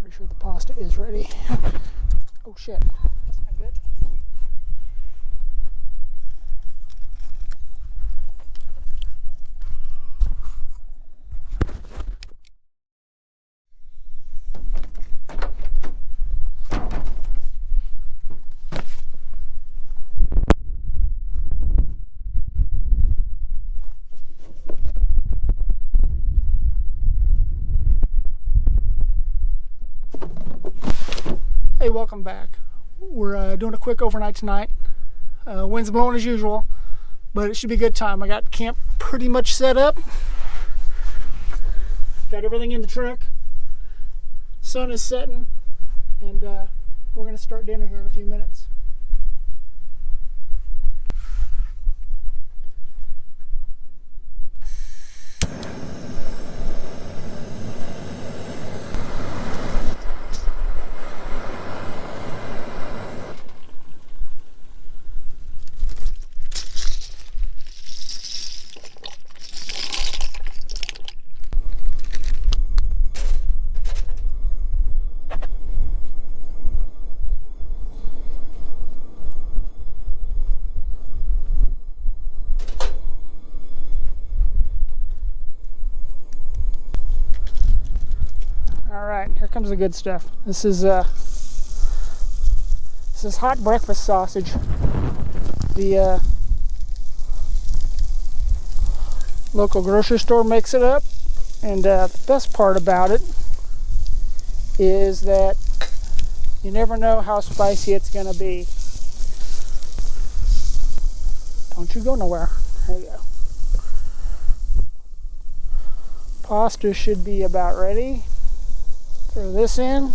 Pretty sure the pasta is ready. Oh shit, that's not good. Hey, welcome back. We're doing a quick overnight tonight. Wind's blowing as usual, but it should be a good time. I got camp pretty much set up. Got everything in the truck. Sun is setting, and we're going to start dinner here in a few minutes. Alright, here comes the good stuff. This is hot breakfast sausage. The local grocery store makes it up, and the best part about it is that you never know how spicy it's going to be. Don't you go nowhere. There you go. Pasta should be about ready. Throw this in.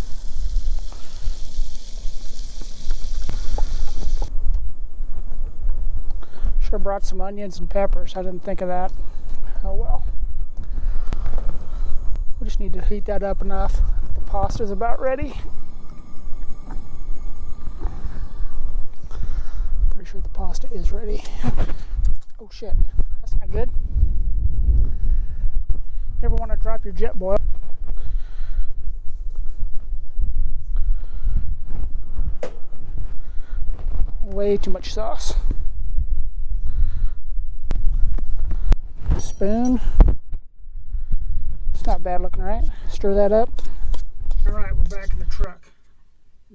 Should have brought some onions and peppers. I didn't think of that. Oh well. We just need to heat that up enough. The pasta's about ready. Pretty sure the pasta is ready. Oh shit, that's not good. Never want to drop your jetboil. Way too much sauce. Spoon. It's not bad looking, right? Stir that up. Alright, we're back in the truck.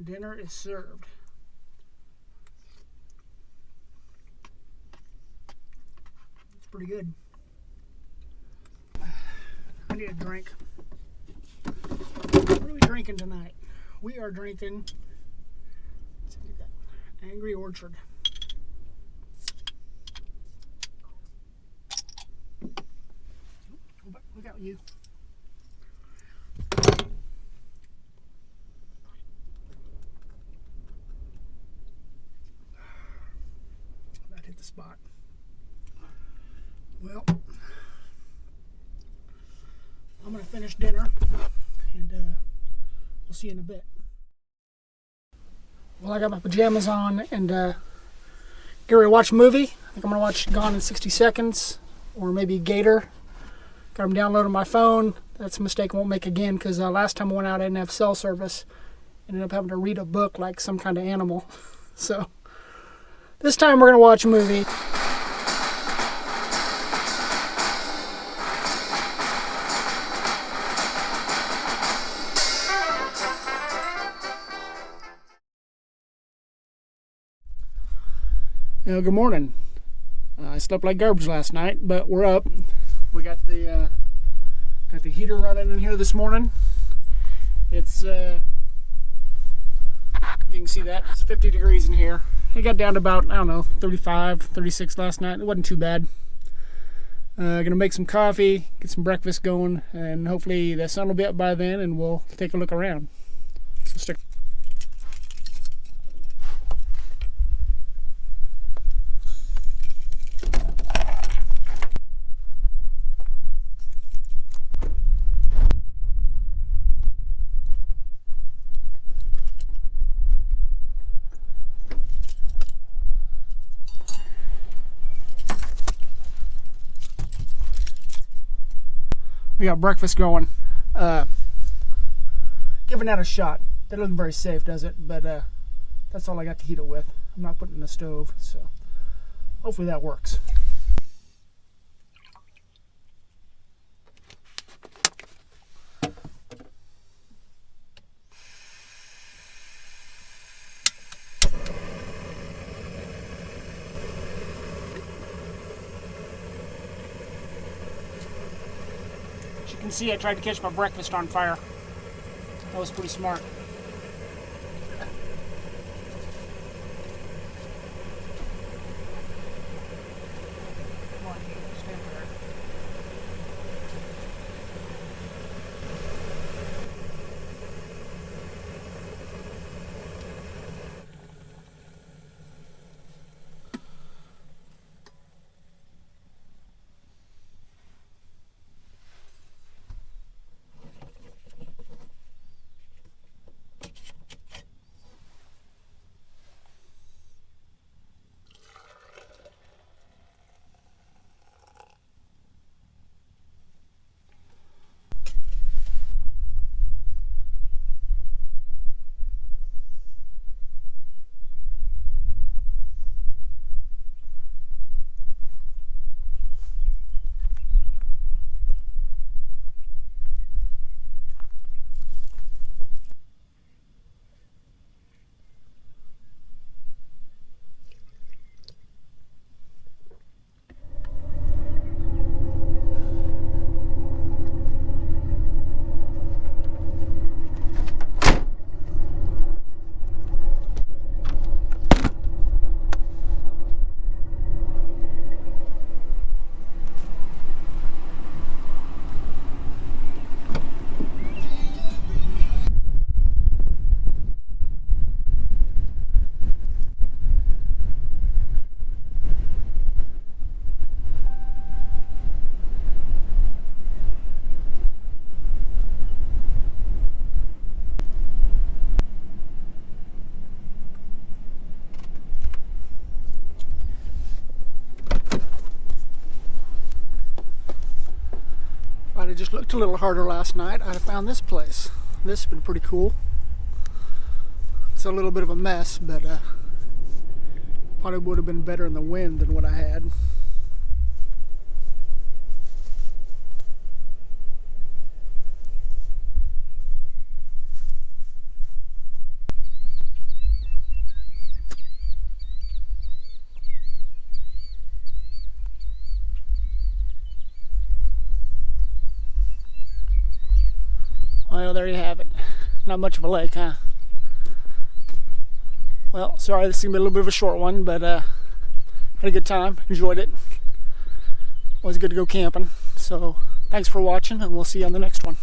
Dinner is served. It's pretty good. I need a drink. What are we drinking tonight? We are drinking Angry Orchard. Look out, you. That hit the spot. Well, I'm going to finish dinner, and we'll see you in a bit. Well, I got my pajamas on and get ready to watch a movie. I think I'm going to watch Gone in 60 Seconds or maybe Gator. Got them downloaded on my phone. That's a mistake I won't make again because last time I went out I didn't have cell service. Ended up having to read a book like some kind of animal. So this time we're going to watch a movie. Good morning. I slept like garbage last night, but we're up. We got the heater running in here this morning. It's you can see that it's 50 degrees in here. It got down to about, I don't know, 35, 36 last night. It wasn't too bad. Gonna make some coffee, get some breakfast going, and hopefully the sun will be up by then, and we'll take a look around. So stick. We got breakfast going. Give giving that a shot. That doesn't look very safe, does it? But that's all I got to heat it with. I'm not putting it in the stove, so hopefully that works. As you can see, I tried to catch my breakfast on fire. That was pretty smart. Come on, stand there. If I'd have just looked a little harder last night, I'd have found this place. This has been pretty cool. It's a little bit of a mess, but probably would have been better in the wind than what I had. Well, there you have it. Not much of a lake, huh? Well, sorry, this is going to be a little bit of a short one, but had a good time, enjoyed it. Always good to go camping. So, thanks for watching, and we'll see you on the next one.